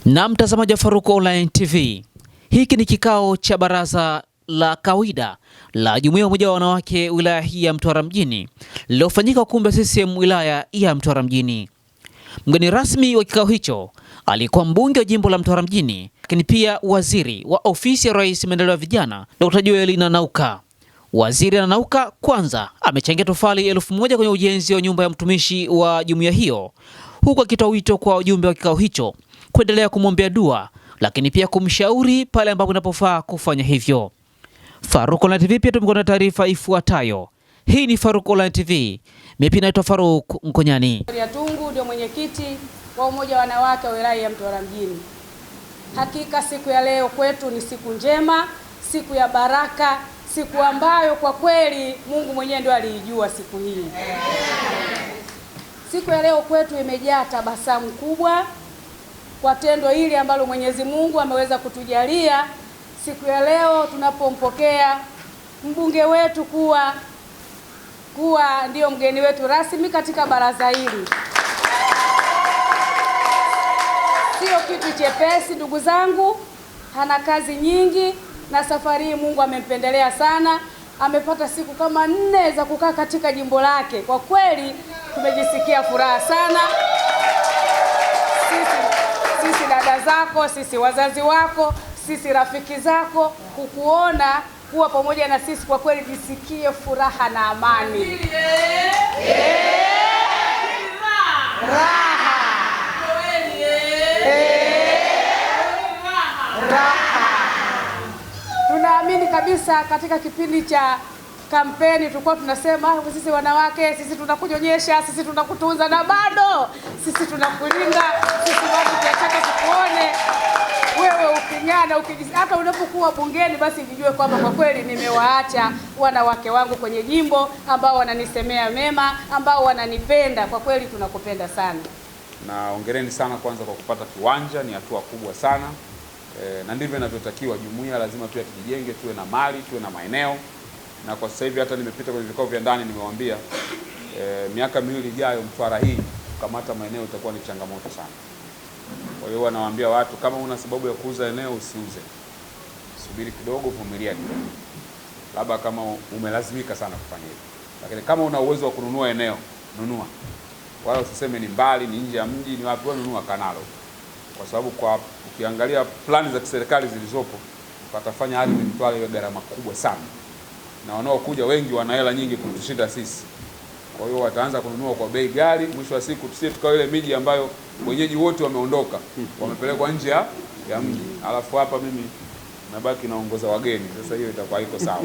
Na mtazamaji wa Faruku Online TV, hiki ni kikao cha baraza la kawaida la Jumuiya ya Umoja wa Wanawake wilaya hii ya Mtwara mjini lililofanyika ukumbi wa CCM wilaya ya Mtwara mjini. Mgeni rasmi wa kikao hicho alikuwa mbunge wa jimbo la Mtwara mjini, lakini pia waziri wa ofisi ya Rais maendeleo ya vijana Dr. Joel Nanauka. Waziri Nanauka kwanza amechangia tofali 1000 kwenye ujenzi wa nyumba ya mtumishi wa jumuiya hiyo, huku akitoa wito kwa wajumbe wa kikao hicho kuendelea kumwombea dua, lakini pia kumshauri pale ambapo inapofaa kufanya hivyo. Faruku Online TV pia tumekuwa na taarifa ifuatayo. Hii ni Faruku Online TV. Mimi naitwa Faruku Nkonyani. Tungu ndio mwenyekiti wa Umoja wa Wanawake wa wilaya ya Mtwara mjini. Hakika siku ya leo kwetu ni siku njema, siku ya baraka, siku ambayo kwa kweli Mungu mwenyewe ndio aliijua siku hii. Siku ya leo kwetu imejaa tabasamu kubwa kwa tendo hili ambalo Mwenyezi Mungu ameweza kutujalia siku ya leo tunapompokea mbunge wetu kuwa ndio mgeni wetu rasmi katika baraza hili. Sio kitu chepesi ndugu zangu, hana kazi nyingi, na safari hii Mungu amempendelea sana. Amepata siku kama 4 za kukaa katika jimbo lake. Kwa kweli tumejisikia furaha sana. Sisi dada zako, sisi wazazi wako, sisi rafiki zako, kukuona kuwa pamoja na sisi, kwa kweli jisikie furaha na amani. Tunaamini kabisa katika kipindi cha kampeni tulikuwa tunasema sisi wanawake, sisi tunakunyonyesha, sisi tunakutunza, na bado sisi tunakulinda, sisi bado tunataka tukuone wewe uking'ana, hata unapokuwa bungeni, basi nijue kwamba kwa kweli nimewaacha wanawake wangu kwenye jimbo ambao wananisemea mema, ambao wananipenda. Kwa kweli tunakupenda sana. Na ongereni sana kwanza kwa kupata kiwanja, ni hatua kubwa sana. Na ndivyo inavyotakiwa. Jumuiya lazima pia tujijenge, tuwe na mali, tuwe na maeneo. Na kwa sasa hivi hata nimepita kwenye vikao vya ndani, nimewaambia miaka 2 ijayo Mtwara hii kukamata maeneo itakuwa ni changamoto sana. Kwa hiyo wanawaambia watu, kama una sababu ya kuuza eneo usiuze. Subiri kidogo, vumilia kidogo. Labda kama umelazimika sana kufanya hivyo. Lakini kama una uwezo wa kununua eneo, nunua. Wala usiseme ni mbali, ni nje ya mji, ni wapi, nunua Kanalo. Kwa sababu kwa ukiangalia plani za kiserikali zilizopo, watafanya ardhi Mtwara iwe gharama kubwa sana. Na wanaokuja wengi wana hela nyingi kutushinda sisi. Kwa hiyo wataanza kununua kwa bei ghali, mwisho wa siku tusie tukao ile miji ambayo wenyeji wote wameondoka, wamepelekwa nje ya mji. Alafu hapa mimi nabaki naongoza wageni. Sasa hiyo itakuwa haiko sawa.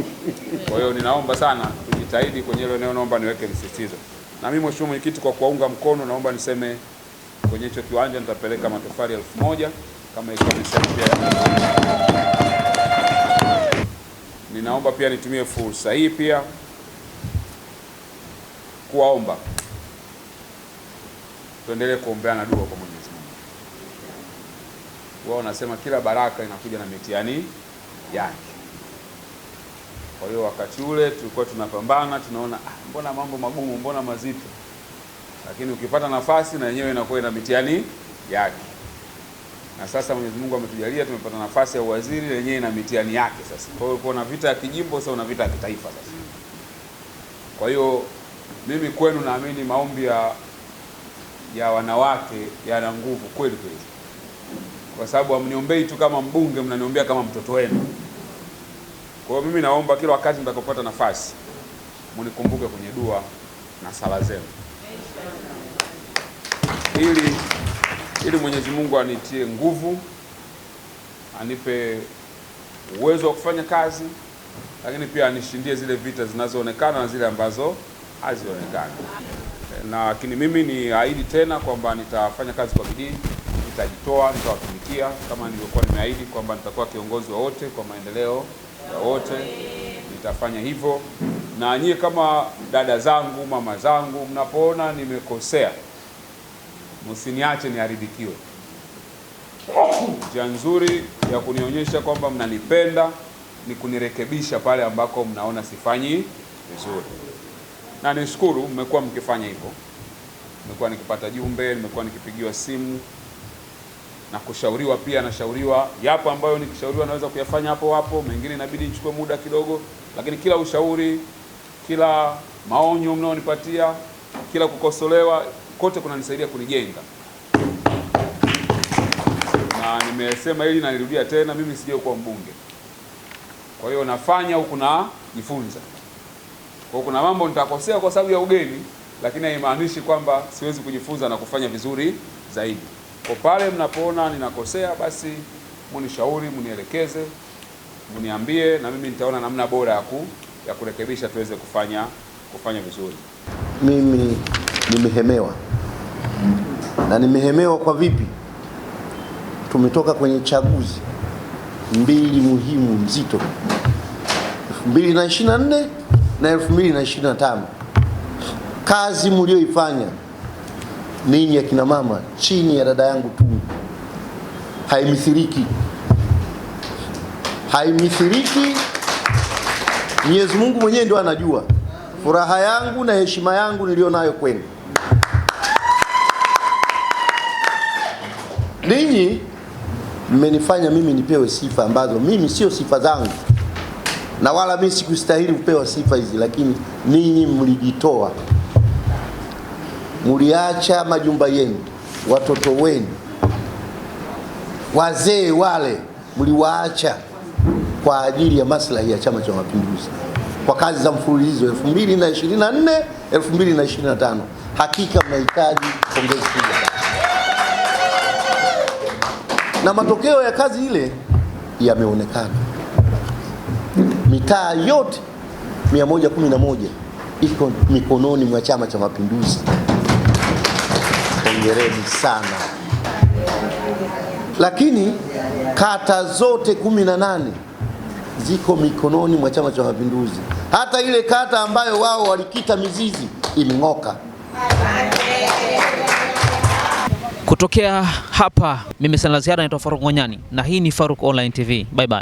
Kwa hiyo ninaomba sana tujitahidi kwenye ile eneo, naomba niweke msisitizo. Na mimi mheshimiwa mwenyekiti, kwa kuwaunga mkono, naomba niseme kwenye hicho kiwanja nitapeleka matofali 1000 kama iko nisema pia. Ninaomba pia nitumie fursa hii pia kuwaomba tuendelee kuombeana dua kwa Mwenyezi Mungu. Wao wanasema kila baraka inakuja na mitihani yake. Kwa hiyo wakati ule tulikuwa tunapambana, tunaona mbona mambo magumu, mbona mazito. Lakini ukipata nafasi na yenyewe inakuwa ina mitihani yake. Na sasa Mwenyezi Mungu ametujalia tumepata nafasi ya uwaziri, yenyewe ina mitihani yake sasa. Kwa hiyo kuna vita ya kijimbo, sasa una vita ya kitaifa sasa. Kwa hiyo mimi kwenu naamini maombi ya wanawake yana nguvu kweli kweli. Kwa sababu hamniombei tu kama mbunge, mnaniombea kama mtoto wenu. Kwa hiyo mimi naomba kila wakati mtakapopata nafasi mnikumbuke kwenye dua na sala zenu. Ili Mwenyezi Mungu anitie nguvu, anipe uwezo wa kufanya kazi, lakini pia anishindie zile vita zinazoonekana na zile ambazo hazionekani. Lakini mimi ni ahidi tena kwamba nitafanya kazi kwa bidii, nitajitoa, nitawatumikia kama nilivyokuwa nimeahidi kwamba nitakuwa kiongozi wa wote kwa maendeleo ya wote. Nitafanya hivyo. Na nyie kama dada zangu, mama zangu, mnapoona nimekosea, msiniache niharibikiwe. Njia nzuri ya kunionyesha kwamba mnanipenda ni kunirekebisha pale ambako mnaona sifanyi vizuri, na nishukuru mmekuwa mkifanya hivyo. Nimekuwa nikipata jumbe, nimekuwa nikipigiwa simu na kushauriwa pia. Nashauriwa yapo ambayo nikishauriwa naweza kuyafanya hapo hapo, mengine inabidi nichukue muda kidogo, lakini kila ushauri, kila maonyo mnaonipatia, kila kukosolewa, kote kunanisaidia kunijenga. Na nimesema hili na nirudia tena, mimi sije kuwa mbunge. Kwa hiyo nafanya huku na jifunza. Kwa kuna mambo nitakosea kwa sababu ya ugeni, lakini haimaanishi kwamba siwezi kujifunza na kufanya vizuri zaidi. Kwa pale mnapoona ninakosea, basi munishauri, munielekeze, muniambie, na mimi nitaona namna bora ya kurekebisha tuweze kufanya vizuri. Mimi nimehemewa. Na nimehemewa kwa vipi? Tumetoka kwenye chaguzi mbili muhimu mzito, 2024 na 2025. Kazi mlioifanya ninyi akina mama chini ya dada yangu tu haimithiliki. Mwenyezi Mungu mwenyewe ndio anajua furaha yangu na heshima yangu nilionayo kwenu. Ninyi mmenifanya mimi nipewe sifa ambazo mimi sio sifa zangu, na wala mimi sikustahili kupewa sifa hizi, lakini ninyi mlijitoa. Mliacha majumba yenu, watoto wenu, wazee wale mliwaacha kwa ajili ya maslahi ya Chama cha Mapinduzi, kwa kazi za mfululizo 2024 2025. Hakika mnahitaji pongezi kubwa, na matokeo ya kazi ile yameonekana. Mitaa yote 111 iko mikononi mwa Chama cha Mapinduzi. Hongereni sana. Lakini kata zote 18 ziko mikononi mwa Chama cha Mapinduzi. Hata ile kata ambayo wao walikita mizizi imeng'oka. Kutokea hapa mimi sana ziara, naitwa Faruku Ngonyani na hii ni Faruku Online TV. Bye bye.